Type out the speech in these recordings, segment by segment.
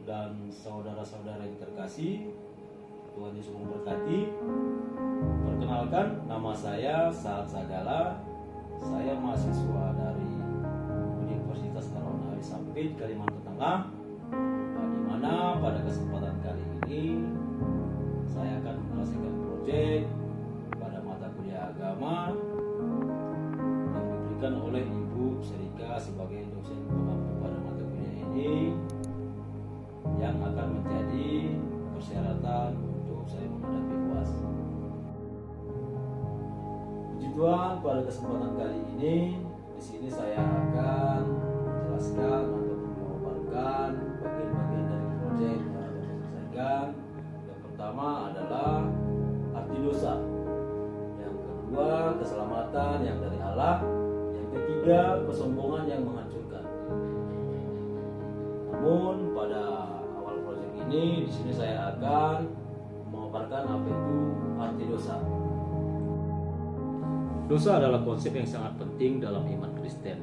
dan saudara-saudara yang terkasih, Tuhan Yesus memberkati. Perkenalkan, nama saya Sahat Sagala. Saya mahasiswa dari Universitas Tarunan Sampit, Kalimantan Tengah. Di mana pada kesempatan kali ini saya akan menyelesaikan proyek pada mata kuliah agama yang diberikan oleh Ibu Serika sebagai dosen pengampu pada mata kuliah ini, yang akan menjadi persyaratan untuk saya menghadapi UAS. Puji Tuhan, pada kesempatan kali ini di sini saya akan menjelaskan atau memaparkan bagian-bagian dari proyek yang akan saya selesaikan. Yang pertama adalah arti dosa, yang kedua keselamatan yang dari Allah, yang ketiga kesombongan yang menghancurkan. Namun pada awal proyek ini di sini saya akan memaparkan apa itu arti dosa. Dosa adalah konsep yang sangat penting dalam iman Kristen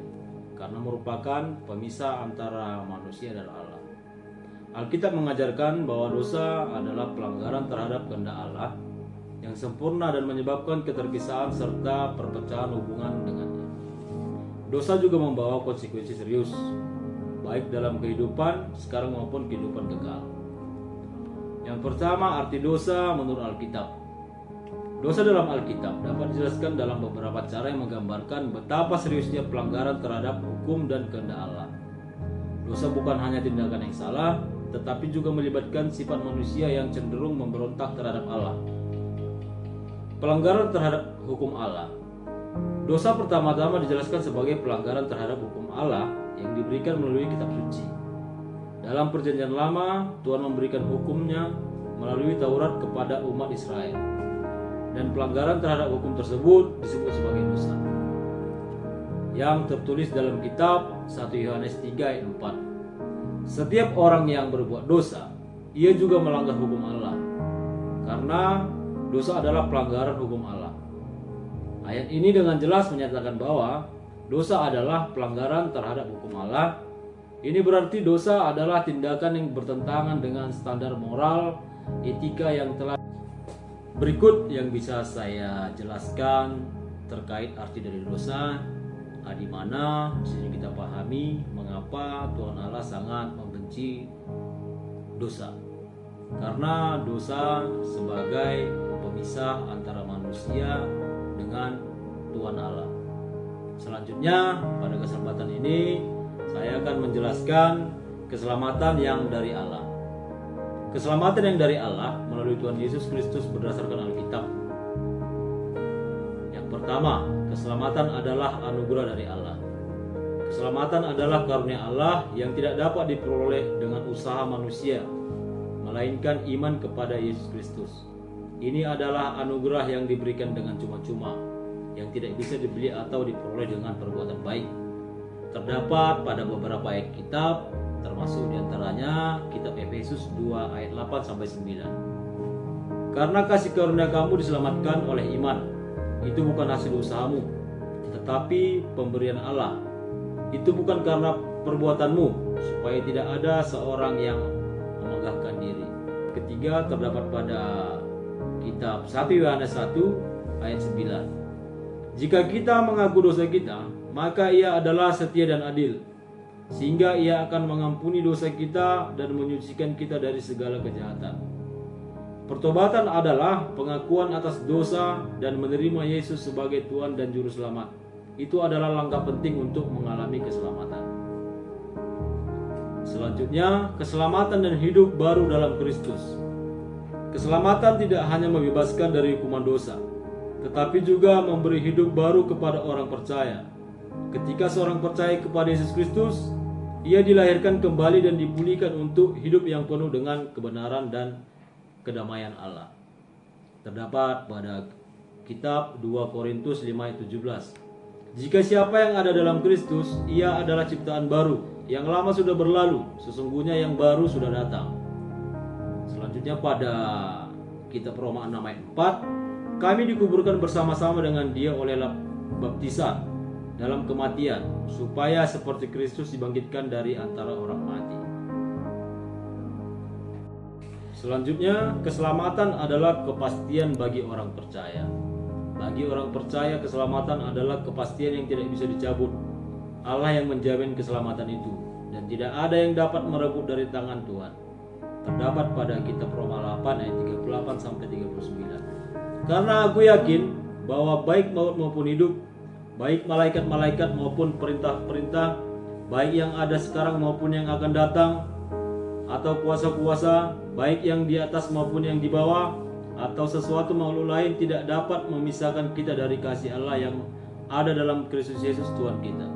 karena merupakan pemisah antara manusia dan Allah. Alkitab mengajarkan bahwa dosa adalah pelanggaran terhadap kehendak Allah yang sempurna dan menyebabkan keterpisahan serta perpecahan hubungan dengannya. Dosa juga membawa konsekuensi serius, baik dalam kehidupan sekarang maupun kehidupan kekal. Yang pertama, arti dosa menurut Alkitab. Dosa dalam Alkitab dapat dijelaskan dalam beberapa cara yang menggambarkan betapa seriusnya pelanggaran terhadap hukum dan kehendak Allah. Dosa bukan hanya tindakan yang salah, tetapi juga melibatkan sifat manusia yang cenderung memberontak terhadap Allah. Pelanggaran terhadap hukum Allah. Dosa pertama-tama dijelaskan sebagai pelanggaran terhadap hukum Allah yang diberikan melalui kitab suci. Dalam perjanjian lama, Tuhan memberikan hukumnya melalui Taurat kepada umat Israel. Dan pelanggaran terhadap hukum tersebut disebut sebagai dosa, yang tertulis dalam kitab 1 Yohanes 3 ayat 4. Setiap orang yang berbuat dosa, ia juga melanggar hukum Allah, karena dosa adalah pelanggaran hukum Allah. Ayat ini dengan jelas menyatakan bahwa dosa adalah pelanggaran terhadap hukum Allah. Ini berarti dosa adalah tindakan yang bertentangan dengan standar moral, etika yang telah. Berikut yang bisa saya jelaskan terkait arti dari dosa, di mana di sini kita pahami mengapa Tuhan Allah sangat membenci dosa. Karena dosa sebagai pemisah antara manusia dengan Tuhan Allah. Selanjutnya pada kesempatan ini saya akan menjelaskan keselamatan yang dari Allah. Keselamatan yang dari Allah melalui Tuhan Yesus Kristus berdasarkan Alkitab. Yang pertama, keselamatan adalah anugerah dari Allah. Keselamatan adalah karunia Allah yang tidak dapat diperoleh dengan usaha manusia, melainkan iman kepada Yesus Kristus. Ini adalah anugerah yang diberikan dengan cuma-cuma, yang tidak bisa dibeli atau diperoleh dengan perbuatan baik. Terdapat pada beberapa ayat kitab, termasuk diantaranya kitab Efesus 2 ayat 8-9. Karena kasih karunia kamu diselamatkan oleh iman. Itu bukan hasil usahamu, tetapi pemberian Allah. Itu bukan karena perbuatanmu, supaya tidak ada seorang yang memegahkan diri. Ketiga terdapat pada kitab 1 Yohanes 1 ayat 9. Jika kita mengaku dosa kita, maka Ia adalah setia dan adil, sehingga Ia akan mengampuni dosa kita dan menyucikan kita dari segala kejahatan. Pertobatan adalah pengakuan atas dosa dan menerima Yesus sebagai Tuhan dan Juru Selamat. Itu adalah langkah penting untuk mengalami keselamatan. Selanjutnya, keselamatan dan hidup baru dalam Kristus. Keselamatan tidak hanya membebaskan dari hukuman dosa, tetapi juga memberi hidup baru kepada orang percaya. Ketika seorang percaya kepada Yesus Kristus, ia dilahirkan kembali dan dipulihkan untuk hidup yang penuh dengan kebenaran dan kedamaian Allah. Terdapat pada kitab 2 Korintus 5 ayat 17. Jika siapa yang ada dalam Kristus, ia adalah ciptaan baru. Yang lama sudah berlalu, sesungguhnya yang baru sudah datang. Selanjutnya pada kitab Roma 6 ayat 4, kami dikuburkan bersama-sama dengan Dia oleh baptisan dalam kematian, supaya seperti Kristus dibangkitkan dari antara orang mati. Selanjutnya, keselamatan adalah kepastian bagi orang percaya. Bagi orang percaya, keselamatan adalah kepastian yang tidak bisa dicabut. Allah yang menjamin keselamatan itu, dan tidak ada yang dapat merebut dari tangan Tuhan. Terdapat pada kitab Roma 8 ayat 38 sampai 39. Karena aku yakin bahwa baik maut maupun hidup, baik malaikat-malaikat maupun perintah-perintah, baik yang ada sekarang maupun yang akan datang, atau kuasa-kuasa, baik yang di atas maupun yang di bawah, atau sesuatu makhluk lain tidak dapat memisahkan kita dari kasih Allah yang ada dalam Kristus Yesus Tuhan kita.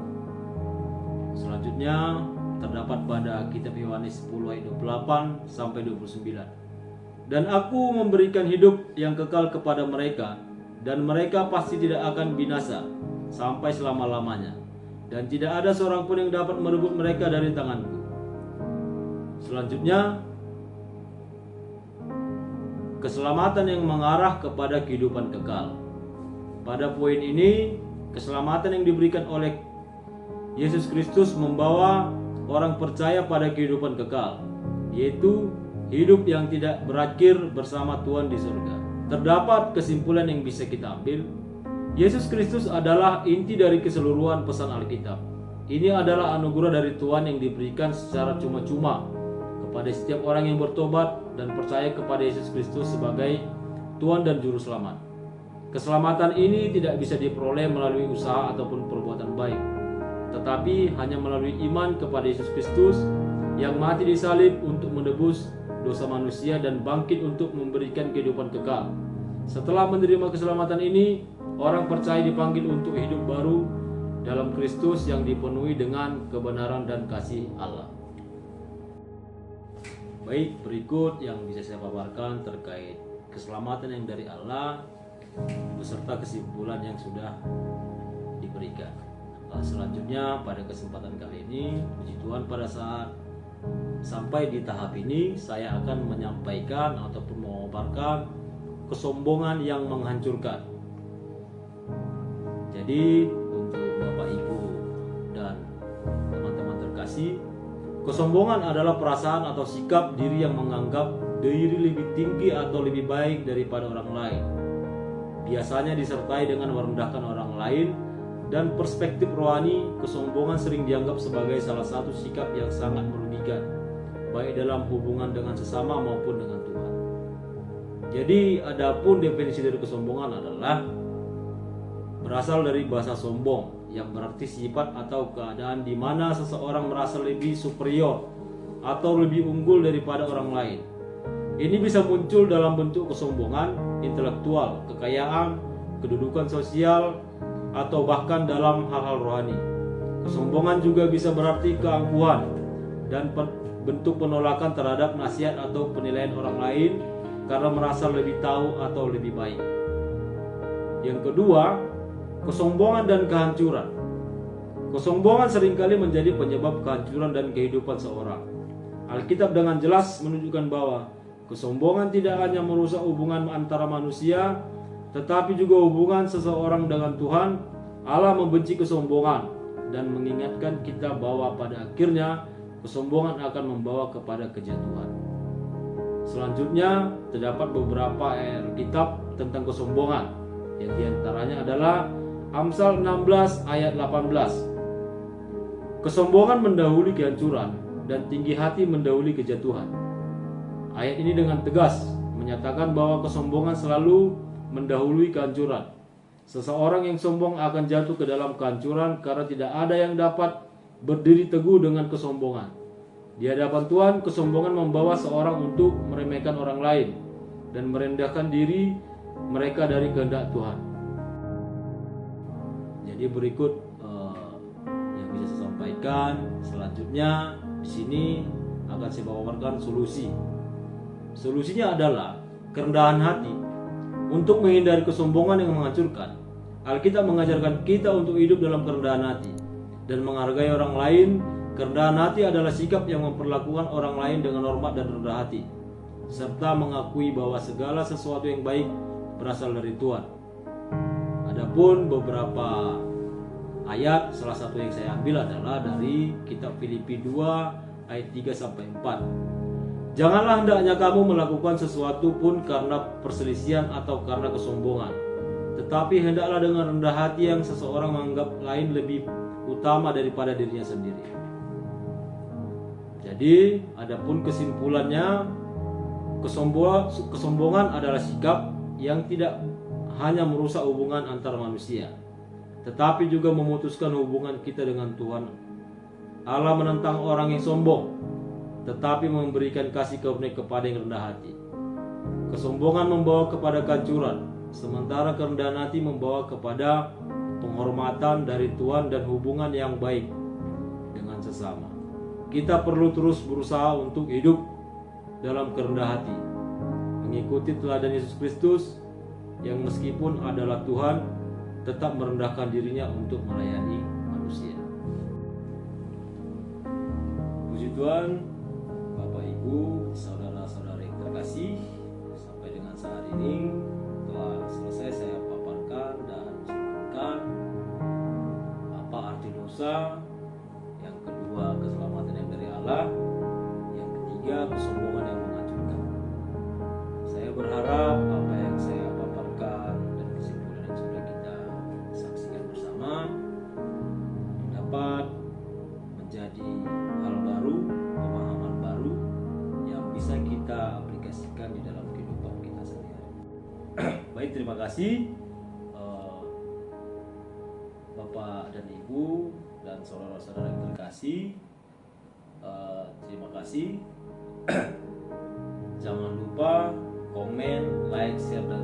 Selanjutnya terdapat pada kitab Yohanes 10 ayat 28 sampai 29. Dan aku memberikan hidup yang kekal kepada mereka, dan mereka pasti tidak akan binasa sampai selama-lamanya, dan tidak ada seorang pun yang dapat merebut mereka dari tanganku. Selanjutnya, keselamatan yang mengarah kepada kehidupan kekal. Pada poin ini, keselamatan yang diberikan oleh Yesus Kristus membawa orang percaya pada kehidupan kekal, yaitu hidup yang tidak berakhir bersama Tuhan di surga. Terdapat kesimpulan yang bisa kita ambil. Yesus Kristus adalah inti dari keseluruhan pesan Alkitab. Ini adalah anugerah dari Tuhan yang diberikan secara cuma-cuma kepada setiap orang yang bertobat dan percaya kepada Yesus Kristus sebagai Tuhan dan Juru Selamat. Keselamatan ini tidak bisa diperoleh melalui usaha ataupun perbuatan baik, tetapi hanya melalui iman kepada Yesus Kristus yang mati di salib untuk menebus dosa manusia dan bangkit untuk memberikan kehidupan kekal. Setelah menerima keselamatan ini, orang percaya dipanggil untuk hidup baru dalam Kristus yang dipenuhi dengan kebenaran dan kasih Allah. Baik, berikut yang bisa saya paparkan terkait keselamatan yang dari Allah beserta kesimpulan yang sudah diberikan. Selanjutnya pada kesempatan kali ini, puji Tuhan, pada saat sampai di tahap ini saya akan menyampaikan ataupun memaparkan kesombongan yang menghancurkan. Jadi untuk Bapak Ibu dan teman-teman terkasih, kesombongan adalah perasaan atau sikap diri yang menganggap diri lebih tinggi atau lebih baik daripada orang lain. Biasanya disertai dengan merendahkan orang lain, dan perspektif rohani, kesombongan sering dianggap sebagai salah satu sikap yang sangat merugikan, baik dalam hubungan dengan sesama maupun dengan Tuhan. Jadi adapun definisi dari kesombongan adalah berasal dari bahasa sombong, yang berarti sifat atau keadaan di mana seseorang merasa lebih superior atau lebih unggul daripada orang lain. Ini bisa muncul dalam bentuk kesombongan intelektual, kekayaan, kedudukan sosial, atau bahkan dalam hal-hal rohani. Kesombongan juga bisa berarti keangkuhan dan bentuk penolakan terhadap nasihat atau penilaian orang lain karena merasa lebih tahu atau lebih baik. Yang kedua, kesombongan dan kehancuran. Kesombongan seringkali menjadi penyebab kehancuran dan kehidupan seorang. Alkitab dengan jelas menunjukkan bahwa kesombongan tidak hanya merusak hubungan antara manusia, tetapi juga hubungan seseorang dengan Tuhan. Allah membenci kesombongan dan mengingatkan kita bahwa pada akhirnya kesombongan akan membawa kepada kejatuhan. Selanjutnya terdapat beberapa ayat Alkitab tentang kesombongan, yang diantaranya adalah Amsal 16 ayat 18. Kesombongan mendahului kehancuran dan tinggi hati mendahului kejatuhan. Ayat ini dengan tegas menyatakan bahwa kesombongan selalu mendahului kehancuran. Seseorang yang sombong akan jatuh ke dalam kehancuran karena tidak ada yang dapat berdiri teguh dengan kesombongan. Di hadapan Tuhan, kesombongan membawa seorang untuk meremehkan orang lain dan merendahkan diri mereka dari kehendak Tuhan. Jadi berikut yang bisa saya sampaikan. Selanjutnya di sini akan saya bawakan solusi. Solusinya adalah kerendahan hati. Untuk menghindari kesombongan yang menghancurkan, Alkitab mengajarkan kita untuk hidup dalam kerendahan hati dan menghargai orang lain. Kerendahan hati adalah sikap yang memperlakukan orang lain dengan hormat dan rendah hati, serta mengakui bahwa segala sesuatu yang baik berasal dari Tuhan. Adapun beberapa ayat, salah satu yang saya ambil adalah dari kitab Filipi 2 ayat 3 sampai 4. Janganlah hendaknya kamu melakukan sesuatu pun karena perselisihan atau karena kesombongan, tetapi hendaklah dengan rendah hati yang seseorang menganggap lain lebih utama daripada dirinya sendiri. Jadi, adapun kesimpulannya, kesombongan adalah sikap yang tidak hanya merusak hubungan antar manusia, tetapi juga memutuskan hubungan kita dengan Tuhan. Allah menentang orang yang sombong, tetapi memberikan kasih karunia kepada yang rendah hati. Kesombongan membawa kepada kehancuran, sementara kerendahan hati membawa kepada penghormatan dari Tuhan dan hubungan yang baik dengan sesama. Kita perlu terus berusaha untuk hidup dalam kerendahan hati, mengikuti teladan Yesus Kristus yang meskipun adalah Tuhan, tetap merendahkan dirinya untuk melayani manusia. Puji Tuhan, Bapak Ibu, saudara-saudara yang terkasih, sampai dengan saat ini telah selesai saya paparkan dan simpulkan apa arti dosa. Yang kedua, keselamatan yang dari Allah. Yang ketiga, kesombongan yang menghancurkan. Saya berharap apa yang saya paparkan dan kesimpulan yang sudah kita saksikan bersama dapat menjadi hal baru, pemahaman baru yang bisa kita aplikasikan di dalam kehidupan kita sehari-hari. Baik, terima kasih Bapak dan Ibu dan saudara-saudara yang terkasih. Terima kasih. Jangan lupa komen, like, share, dan